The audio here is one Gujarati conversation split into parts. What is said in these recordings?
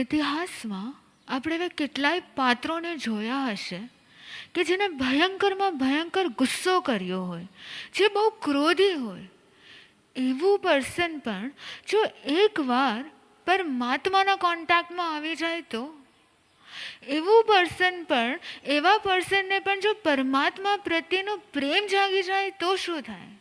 ઇતિહાસમાં આપણે હવે કેટલાય પાત્રોને જોયા હશે કે જેને ભયંકરમાં ભયંકર ગુસ્સો કર્યો હોય, જે બહુ ક્રોધી હોય. એવું પર્સન પણ જો એકવાર પરમાત્માના કોન્ટેક્ટમાં આવી જાય તો, એવું પર્સન પણ, એવા પર્સનને પણ જો પરમાત્મા પ્રત્યેનો પ્રેમ જાગી જાય તો શું થાય?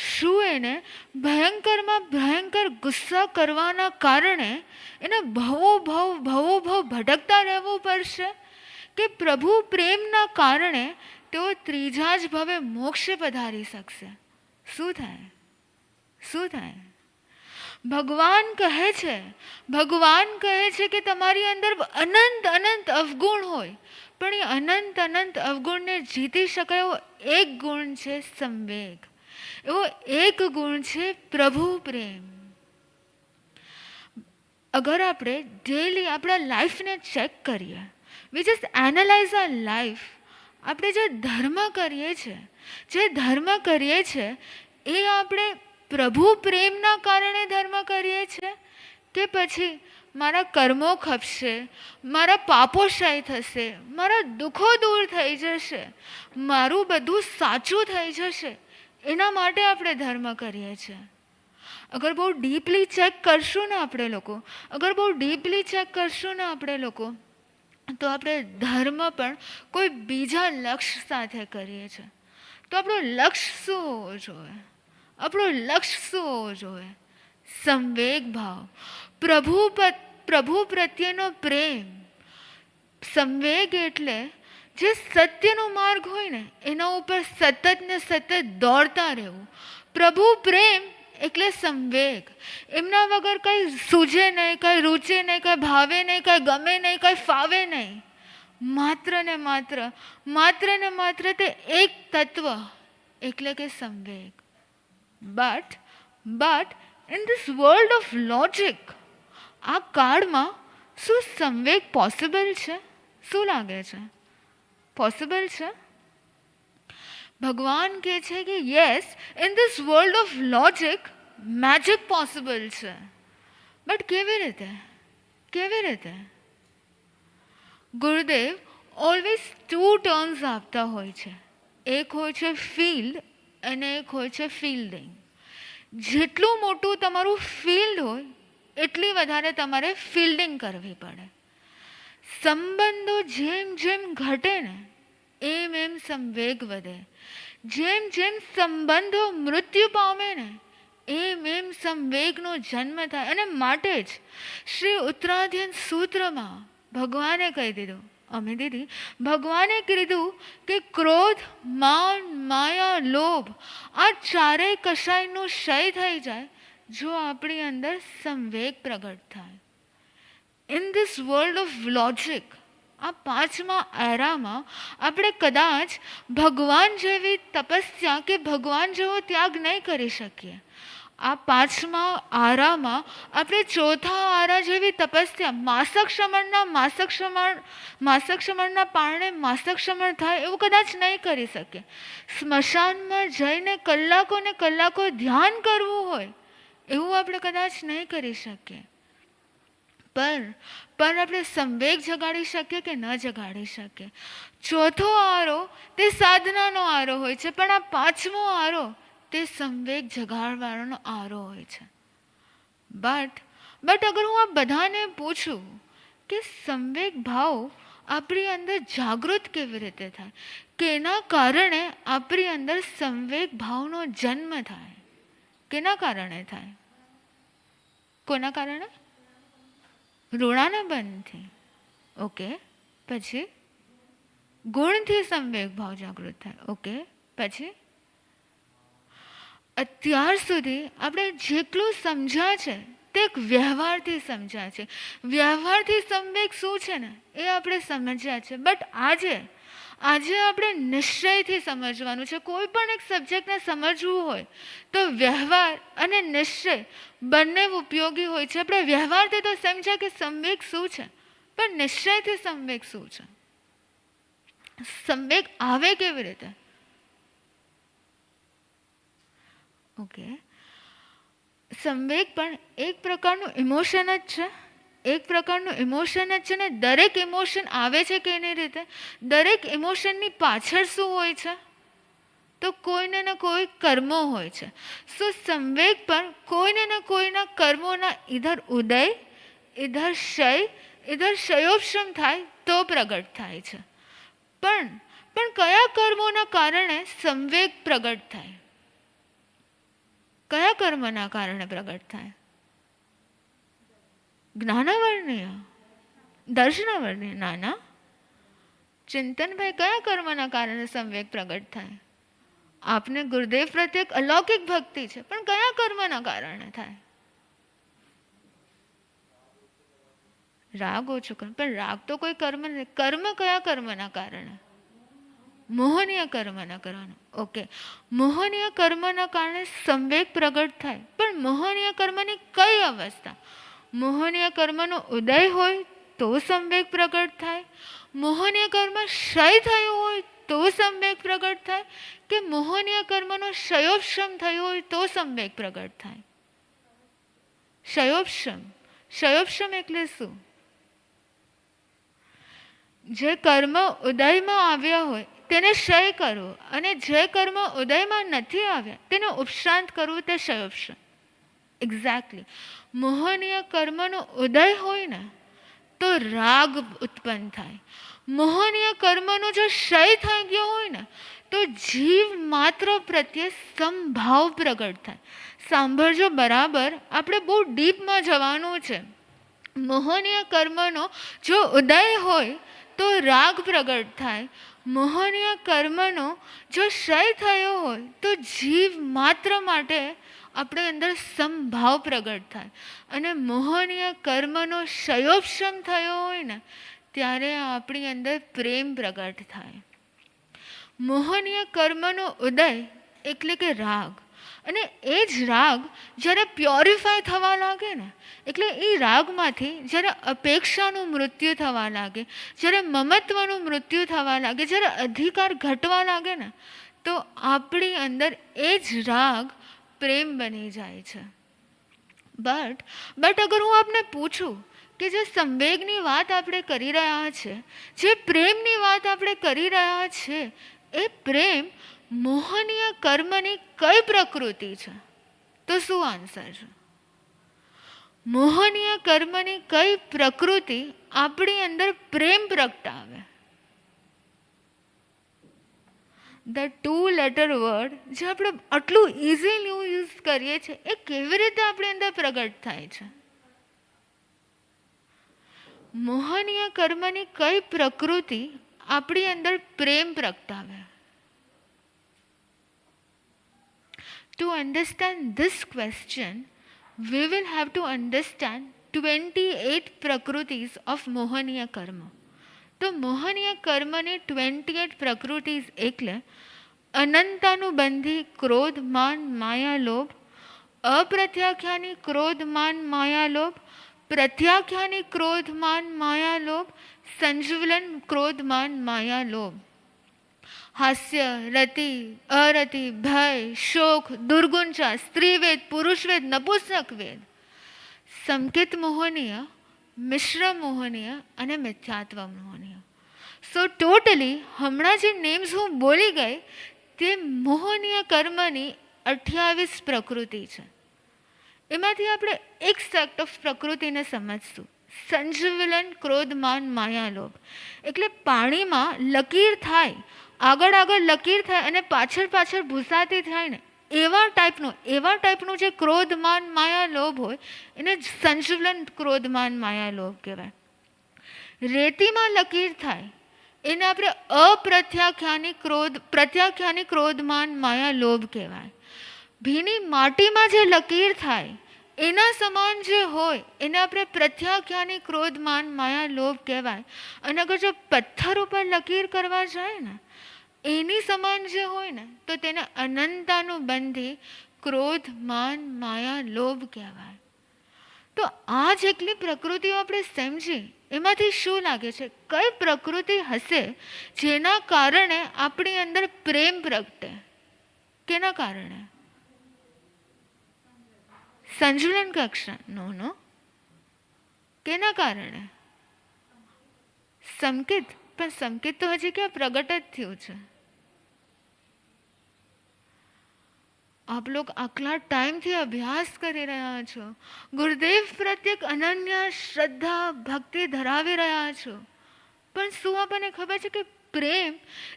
શું એને ભયંકરમાં ભયંકર ગુસ્સા કરવાના કારણે એને ભવો ભવ ભટકતા રહેવું પડશે, કે પ્રભુ પ્રેમના કારણે તેઓ ત્રીજા જ ભવે મોક્ષે પધારી શકશે? શું થાય? શું થાય? ભગવાન કહે છે કે તમારી અંદર અનંત અનંત અવગુણ હોય, પણ એ અનંત અવગુણને જીતી શકાય એવો એક ગુણ છે સંવેગ. એવો એક ગુણ છે પ્રભુ પ્રેમ. અગર આપણે ડેલી આપણા લાઈફને ચેક કરીએ, we just analyse our life, આપણે જે ધર્મ કરીએ છીએ એ આપણે પ્રભુ પ્રેમના કારણે ધર્મ કરીએ છીએ, કે પછી મારા કર્મો ખપશે, મારા પાપો ક્ષય થશે, મારા દુઃખો દૂર થઈ જશે, મારું બધું સાચું થઈ જશે, એના માટે આપણે ધર્મ કરીએ છીએ? અગર બહુ ડીપલી ચેક કરશું ને આપણે લોકો, તો આપણે ધર્મ પણ કોઈ બીજા લક્ષ્ય સાથે કરીએ છીએ. તો આપણું લક્ષ્ય શું હોવો જોઈએ? સંવેગ ભાવ, પ્રભુ પ્રત્યેનો પ્રેમ. સંવેગ એટલે જે સત્યનો માર્ગ હોય ને એના ઉપર સતત ને સતત દોડતા રહેવું. પ્રભુ પ્રેમ એટલે સંવેગ. એમના વગર કંઈ સૂઝે નહીં, કંઈ રૂચે નહીં, કંઈ ભાવે નહીં, કંઈ ગમે નહીં, કંઈ ફાવે નહીં. માત્ર ને માત્ર તે એક તત્વ એટલે કે સંવેગ. But in this world of logic, આ કાળમાં શું સંવેગ પોસિબલ છે? શું લાગે છે? પોસિબલ છે? ભગવાન કહે છે કે yes, in this world of logic magic possible છે. બટ કેવી રીતે? ગુરુદેવ ઓલવેઝ 2 ટર્મ્સ આપતા હોય છે. એક હોય છે ફિલ્ડ અને એક હોય છે ફિલ્ડિંગ. જેટલું મોટું તમારું ફિલ્ડ હોય એટલી વધારે તમારે ફિલ્ડિંગ કરવી પડે. સંબંધો જેમ ઘટે ને એમ સંવેગ વધે. જેમ સંબંધો મૃત્યુ પામે ને એમ સંવેગનો જન્મ થાય. અને માટે જ શ્રી ઉત્તરાધ્યન સૂત્રમાં ભગવાને કહી દીધું, ભગવાને કીધું કે ક્રોધ, માન, માયા, લોભ આ ચારેય કશાયનો ક્ષય થઈ જાય જો આપણી અંદર સંવેગ પ્રગટ થાય. In this world of logic, આ 5મા એરામાં આપણે કદાચ ભગવાન જેવી તપસ્યા કે ભગવાન જેવો ત્યાગ નહીં કરી શકીએ. આ 5મા આરામાં આપણે 4થા આરા જેવી તપસ્યા, માસક શમણના પારણે માસક શમણ થાય એવું કદાચ નહીં કરી શકીએ. સ્મશાનમાં જઈને કલાકો ને કલાકો ધ્યાન કરવું હોય એવું આપણે કદાચ નહીં કરી શકીએ. પણ આપણે સંવેગ જગાડી શકીએ કે ન જગાડી શકીએ? 4થો આરો તે સાધનાનો આરો હોય છે, પણ આ 5મો આરો તે સંવેગ જગાડવાનો આરો હોય છે. બટ અગર હું આ બધાને પૂછું કે સંવેગ ભાવ આપણી અંદર જાગૃત કેવી રીતે થાય, કેના કારણે આપણી અંદર સંવેગ ભાવનો જન્મ થાય? કેના કારણે થાય? કોના કારણે? ઋણાના બંધથી. ઓકે, પછી ગુણથી સંવેગ ભાવ જાગૃત થાય. ઓકે, પછી અત્યાર સુધી આપણે જેટલું સમજ્યા છે તે એક વ્યવહારથી સમજ્યા છે. વ્યવહારથી સંવેગ શું છે ને એ આપણે સમજ્યા છે. બટ આજે આપણે નિશ્ચયથી સમજવાનું છે. કોઈ પણ એક સબ્જેક્ટને સમજવું હોય તો વ્યવહાર અને નિશ્ચય બંને ઉપયોગી હોય છે. આપણે વ્યવહારથી તો સમજ્યા કે સંવેગ શું છે, પણ નિશ્ચયથી સંવેગ શું છે? સંવેગ આવે કેવી રીતે? ઓકે, સંવેગ પણ એક પ્રકારનું ઇમોશન જ છે. એક પ્રકારનું ઇમોશન જ છે ને. દરેક ઇમોશન આવે છે કે એની રીતે દરેક ઇમોશનની પાછળ શું હોય છે? તો કોઈને ને કોઈ કર્મો હોય છે. સો સંવેગ પર કોઈને ને કોઈના કર્મોના ઇધર ઉદય, ઇધર ક્ષય, ઇધર ક્ષયોપશમ થાય તો પ્રગટ થાય છે. પણ કયા કર્મોના કારણે સંવેગ પ્રગટ થાય? કયા કર્મના કારણે પ્રગટ થાય? જ્ઞાનવર્ણ્ય, દર્શનવર્ણ્ય? નાના ચિંતનભાઈ, કયા કર્મના કારણે સંવેગ પ્રગટ થાય? આપને ગુરુદેવ પ્રત્યે અલૌકિક ભક્તિ છે, પણ કયા કર્મના કારણે થાય? રાગ ઓછો કર્મ. પણ રાગ તો કોઈ કર્મ નથી. કર્મ કયા કર્મના કારણે? મોહનીય કર્મના કારણે. ઓકે, મોહનીય કર્મના કારણે સંવેગ પ્રગટ થાય. પણ મોહનીય કર્મની કઈ અવસ્થા? મોહનીય કર્મનો ઉદય હોય તો સંવેગ પ્રગટ થાય, મોહનીય કર્મ ક્ષય થયું હોય તો સંવેગ પ્રગટ થાય, કે મોહનીય કર્મનો ક્ષયોપશમ થયો હોય તો સંવેગ પ્રગટ થાય? ક્ષયોપશમ. ક્ષયોપશમ એટલે શું? જે કર્મ ઉદયમાં આવ્યા હોય તેને ક્ષય કરવો, અને જે કર્મ ઉદયમાં નથી આવ્યા તેને ઉપશાંત કરવું, તે ક્ષયોપશમ. એક્ઝેક્ટલી. મોહનીય કર્મનો ઉદય હોય ને તો રાગ ઉત્પન્ન થાય. મોહનીય કર્મનો જો ક્ષય થઈ ગયો હોય ને તો જીવ માત્ર પ્રત્યે સમભાવ પ્રગટ થાય. સાંભળજો બરાબર, આપણે બહુ ડીપમાં જવાનું છે. મોહનીય કર્મનો જો ઉદય હોય તો રાગ પ્રગટ થાય. મોહનીય કર્મનો જો ક્ષય થયો હોય તો જીવ માત્ર માટે આપણે અંદર સમભાવ પ્રગટ થાય. અને મોહનીય કર્મનો ક્ષયોપશમ થયો હોય ને ત્યારે આપણી અંદર પ્રેમ પ્રગટ થાય. મોહનીય કર્મનો ઉદય એટલે કે રાગ, અને એ જ રાગ જ્યારે પ્યોરિફાય થવા લાગે ને, એટલે એ રાગમાંથી જ્યારે અપેક્ષાનું મૃત્યુ થવા લાગે, જ્યારે મમત્વનું મૃત્યુ થવા લાગે, જ્યારે અધિકાર ઘટવા લાગે ને, તો આપણી અંદર એ જ રાગ પ્રેમ બની જાય છે. બટ અગર હું આપને પૂછું કે જે સંવેગની વાત આપણે કરી રહ્યા છે, જે પ્રેમની વાત આપણે કરી રહ્યા છે, એ પ્રેમ મોહનીય કર્મની કઈ પ્રકૃતિ છે? તો શું આન્સર છે? મોહનીય કર્મની કઈ પ્રકૃતિ આપણી અંદર પ્રેમ પ્રગટાવે? ધ 2 લેટર વર્ડ જે આપણે આટલું ઇઝીલી યુઝ કરીએ છીએ, એ કેવી રીતે આપણી અંદર પ્રગટ થાય છે? મોહનીય કર્મની કઈ પ્રકૃતિ આપણી અંદર પ્રેમ પ્રગટાવે? To understand this question, we will have to understand 28 પ્રકૃતિસ of મોહનીય કર્મ. તો મોહનીય કર્મની 28 પ્રકૃતિસ એટલે અનંતાનુબંધી ક્રોધ, માન, માયા, લોભ, અપ્રત્યાખ્યાની ક્રોધ, માન, માયા, લોભ, પ્રત્યાખ્યાની ક્રોધ, માન, માયા, લોભ, સંજીવલન ક્રોધ, માન, માયા, લોભ, હાસ્ય, રતિ, અરતિ, ભય, શોક, દુર્ગુણચા, સ્ત્રીવેદ, પુરુષવેદ, નપુંસકવેદ, સંકેત મોહનીય, મિશ્ર મોહનીય અને મિથ્યાત્વ મોહનીય. સો ટોટલી હમણાં જે નેમ્સ હું બોલી ગઈ તે મોહનીય કર્મની 28 પ્રકૃતિ છે. એમાંથી આપણે એક સેક્ટ ઓફ પ્રકૃતિને સમજશું. સંજીવલન ક્રોધ, માન, માયા, લોભ એટલે પાણીમાં લકીર થાય, આગળ લકીર થાય અને પાછળ ભૂસાતી થાય ને, એવા ટાઈપનું જે ક્રોધ, માન, માયા, લોભ હોય એને સંજીવલન ક્રોધ, માન, માયા, લોભ કહેવાય. રેતીમાં લકીર થાય એને આપણે પ્રત્યાખ્યાની ક્રોધ, માન, માયા, લોભ કહેવાય. ભીની માટીમાં જે લકીર થાય એના સમાન જે હોય એને આપણે પ્રત્યાખ્યાની ક્રોધ, માન, માયા, લોભ કહેવાય. અને અગર જો પથ્થર ઉપર લકીર કરવા જાય ને એની સમાન જે હોય ને તો તેને અનંતાનુબંધી ક્રોધ, માન, માયા, લોભ કહેવાય. તો આ જેટલી પ્રકૃતિઓ આપણે સમજી એમાંથી શું લાગે છે? કઈ પ્રકૃતિ હશે જેના કારણે આપણી અંદર પ્રેમ પ્રગટે? કેના કારણે? સંતુલન કક્ષા? નો. કેના કારણે? સંકેત. પણ સંકેત તો હજી ક્યાં પ્રગટ જ થયું છે. આપ લોગ આટલા ટાઈમથી અભ્યાસ કરી રહ્યા છો, ગુરુદેવ પ્રત્યે અનન્ય શ્રદ્ધા ભક્તિ ધરાવી રહ્યા છો, પણ શું આપણને ખબર છે કે પ્રેમ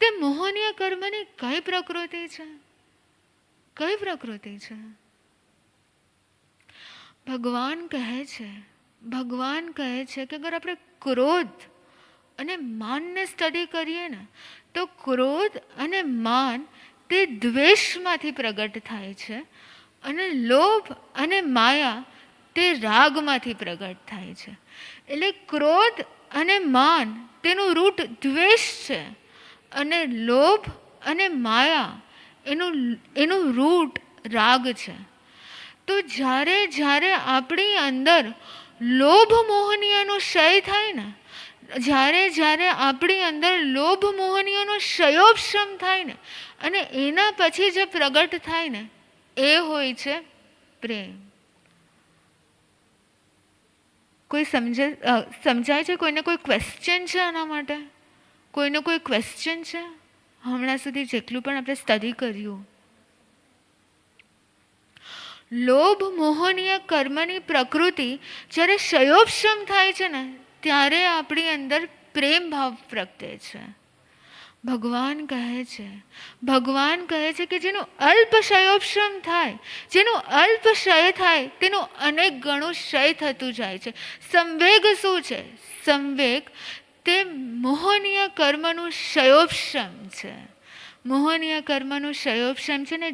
તે મોહનીય કર્મની કઈ પ્રકૃતિ છે? કઈ પ્રકૃતિ છે? ભગવાન કહે છે કે અગર આપણે ક્રોધ અને માનને સ્ટડી કરીએ ને, તો ક્રોધ અને માન તે દ્વેષમાંથી પ્રગટ થાય છે, અને લોભ અને માયા તે રાગમાંથી પ્રગટ થાય છે. એટલે ક્રોધ અને માન તેનું રૂટ દ્વેષ છે, અને લોભ અને માયા એનું રૂટ રાગ છે. તો જ્યારે આપણી અંદર લોભ મોહનીયનો ક્ષય થાય ને, જ્યારે આપણી અંદર લોભ મોહનીયનો ક્ષયોપશમ થાય ને, અને એના પછી જે પ્રગટ થાય ને, એ હોય છે પ્રેમ. કોઈ સમજાય છે? કોઈને કોઈ ક્વેશ્ચન છે આના માટે? કોઈને કોઈ ક્વેશ્ચન છે? હમણાં સુધી જેટલું પણ આપણે સ્ટડી કર્યું, લોભ મોહનીય કર્મની પ્રકૃતિ જ્યારે ક્ષયોપશમ થાય છે ને, ત્યારે આપણી અંદર પ્રેમ ભાવ પ્રગટે છે. ભગવાન કહે છે કે જેનું અલ્પ ક્ષયોપશમ થાય, જેનું અલ્પ ક્ષય થાય, તેનું અનેક ગણું ક્ષય થતું જાય છે. સંવેગ શું છે? સંવેગ તે મોહનીય કર્મનું ક્ષયોપશમ છે. મોહનીય કર્મનું ક્ષયોપશમ છે ને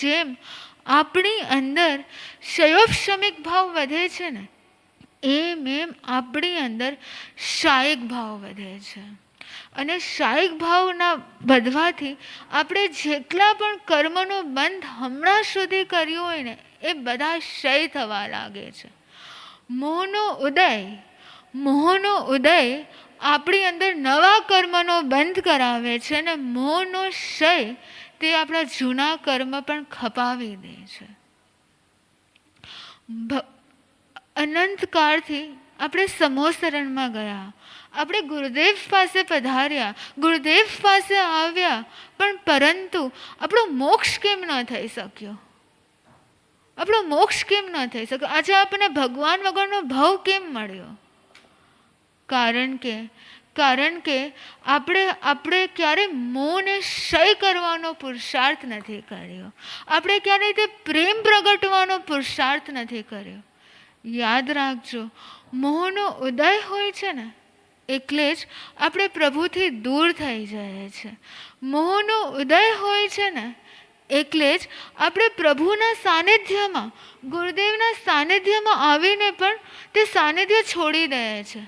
જેમ આપણી અંદર ક્ષયોપશમિક ભાવ વધે છે ને, એમ આપણી અંદર શાયિક ભાવ વધે છે. અને શાયિક ભાવના વધવાથી આપણે જેટલા પણ કર્મનો બંધ હમણાં સુધી કર્યો હોય ને, એ બધા ક્ષય થવા લાગે છે. મોહનો ઉદય આપણી અંદર નવા કર્મનો બંધ કરાવે છે, અને મોહનો ક્ષય તે આપણા જૂના કર્મ પણ ખપાવી દે છે. અનંતકાળથી આપણે સમોસરણમાં ગયા, આપણે ગુરુદેવ પાસે પધાર્યા, ગુરુદેવ પાસે આવ્યા, પણ પરંતુ આપણો મોક્ષ કેમ ન થઈ શક્યો? આપણો મોક્ષ કેમ ન થઈ શક્યો? આજે આપણને ભગવાન વગરનો ભાવ કેમ મળ્યો? કારણ કે આપણે ક્યારે મોહને ક્ષય કરવાનો પુરુષાર્થ નથી કર્યો. આપણે ક્યારેય તે પ્રેમ પ્રગટવાનો પુરુષાર્થ નથી કર્યો. યાદ રાખજો, મોહનો ઉદય હોય છે ને, એટલે જ આપણે પ્રભુથી દૂર થઈ જઈએ છીએ. મોહનો ઉદય હોય છે ને, એટલે જ આપણે પ્રભુના સાનિધ્યમાં, ગુરુદેવના સાનિધ્યમાં આવીને પણ તે સાનિધ્ય છોડી દઈએ છીએ.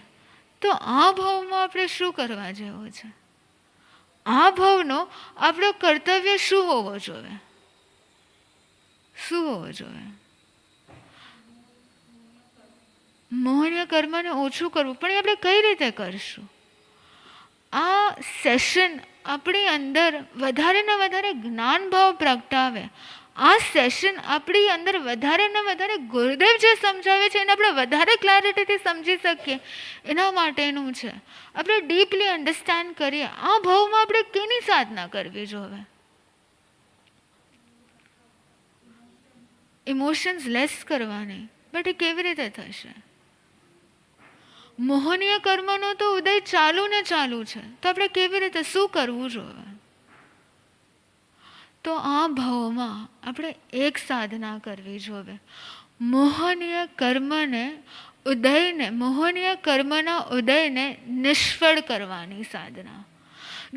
તો આ ભાવમાં આપણે શું કરવા જેવું છે? આ ભાવનો આપણો કર્તવ્ય શું હોવો જોઈએ? શું હોવો જોઈએ? મોહનીય કર્મને ઓછું કરવું. પણ એ આપણે કઈ રીતે કરશું? આ સેશન આપણી અંદર વધારે ને વધારે જ્ઞાન ભાવ પ્રગટાવે. આ સેશન આપણી અંદર વધારે ને વધારે ગુરુદેવ જે સમજાવે છે એને આપણે વધારે ક્લેરિટીથી સમજી શકીએ, એના માટેનું છે. આપણે ડીપલી અન્ડરસ્ટેન્ડ કરીએ. આ ભાવમાં આપણે કેની સાધના કરવી જોઈએ? ઇમોશન્સ લેસ કરવાની. બટ એ કેવી રીતે થશે? મોહનીય કર્મનો તો ઉદય ચાલુ છે, તો આપણે કેવી રીતે, શું કરવું જોઈએ? તો આ ભાવમાં આપણે એક સાધના કરવી જોઈએ. મોહનીય કર્મના ઉદયને નિષ્ફળ કરવાની સાધના.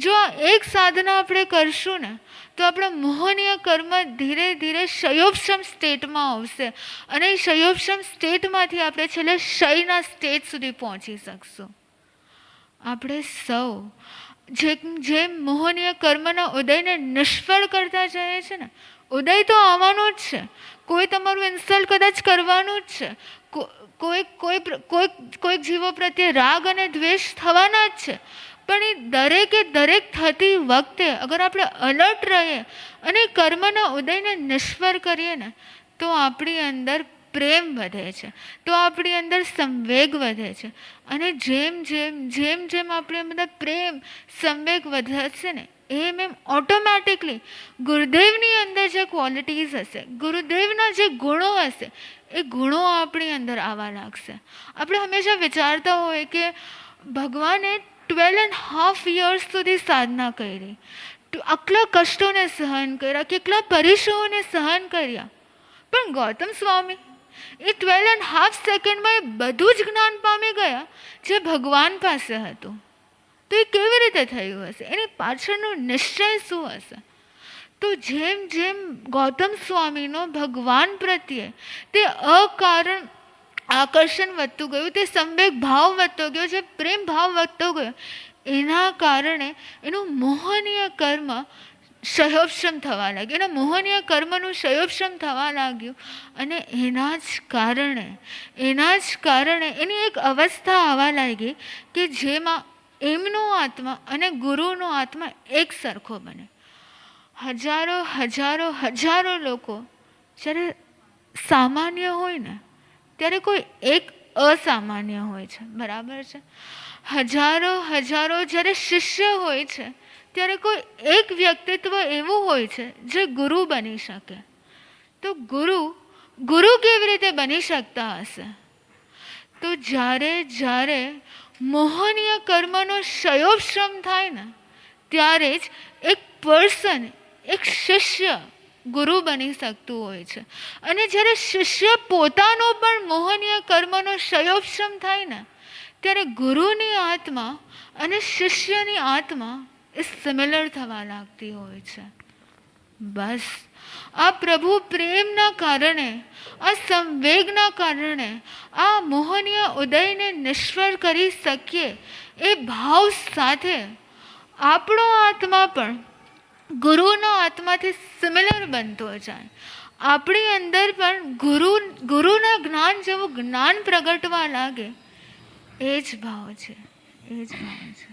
જો આ એક સાધના આપણે કરશું ને, તો આપણા મોહનીય કર્મ ધીરે ધીરે ક્ષયોપશમ સ્ટેટમાં આવશે, અને ક્ષયોપશમ સ્ટેટમાંથી આપણે છેલ્લે ક્ષયના સ્ટેટ સુધી પહોંચી શકશું. આપણે સૌ જેમ મોહનીય કર્મના ઉદયને નિષ્ફળ કરતા જઈએ છે ને, ઉદય તો આવવાનો જ છે, કોઈ તમારું ઇન્સલ્ટ કદાચ કરવાનું જ છે, કોઈક જીવો પ્રત્યે રાગ અને દ્વેષ થવાના જ છે. પણ એ દરેક થતી વખતે અગર આપણે અલર્ટ રહીએ અને કર્મના ઉદયને નિષ્ફળ કરીએ ને, તો આપણી અંદર પ્રેમ વધે છે, તો આપણી અંદર સંવેગ વધે છે. અને જેમ જેમ જેમ જેમ આપણી અંદર પ્રેમ સંવેગ વધશે ને એમ એમ ઓટોમેટિકલી ગુરુદેવની અંદર જે ક્વોલિટીઝ હશે, ગુરુદેવના જે ગુણો હશે, એ ગુણો આપણી અંદર આવવા લાગશે. આપણે હંમેશા વિચારતા હોય કે ભગવાને 12.5 years સુધી સાધના કરી, આટલા કષ્ટોને સહન કર્યા, કેટલા પરીક્ષાઓને સહન કર્યા, પણ ગૌતમ સ્વામી એ 12.5 સેકન્ડમાં એ બધું જ જ્ઞાન પામી ગયા જે ભગવાન પાસે હતું. તો એ કેવી રીતે થયું હશે? એની પાછળનો નિશ્ચય શું હશે? તો જેમ જેમ ગૌતમ સ્વામીનો ભગવાન પ્રત્યે તે અકારણ આકર્ષણ વધતું ગયું, તે સંવેગ ભાવ વધતો ગયો, જે પ્રેમ ભાવ વધતો ગયો, એના કારણે એનું મોહનીય કર્મ ક્ષયોક્ષમ થવા લાગ્યું, એના મોહનીય કર્મનું ક્ષયોક્ષમ થવા લાગ્યું. અને એના જ કારણે એની એક અવસ્થા આવવા લાગી કે જેમાં એમનો આત્મા અને ગુરુનો આત્મા એક સરખો બને. હજારો હજારો હજારો લોકો જ્યારે સામાન્ય હોય ને ત્યારે કોઈ એક અસામાન્ય હોય છે, બરાબર છે? હજારો હજારો જ્યારે શિષ્ય હોય છે ત્યારે કોઈ એક વ્યક્તિત્વ એવું હોય છે જે ગુરુ બની શકે. તો ગુરુ કેવી રીતે બની શકતા હશે? તો જ્યારે મોહનીય કર્મનો ક્ષયોક્ષમ થાય ને ત્યારે જ એક પર્સન, એક શિષ્ય ગુરુ બની શકતું હોય છે. અને જ્યારે શિષ્ય પોતાનો પણ મોહનીય કર્મનો ક્ષયોક્ષમ થાય ને ત્યારે ગુરુની આત્મા અને શિષ્યની આત્મા એ સિમિલર થવા લાગતી હોય છે. બસ આ પ્રભુ પ્રેમના કારણે, આ સંવેગના કારણે આ મોહનીય ઉદયને નિષ્ફળ કરી શકીએ એ ભાવ સાથે આપણો આત્મા પણ ગુરુના આત્માથી સિમિલર બનતો જાય. આપણી અંદર પણ ગુરુના જ્ઞાન જેવું જ્ઞાન પ્રગટવા લાગે. એ જ ભાવ છે, એ જ ભાવ છે.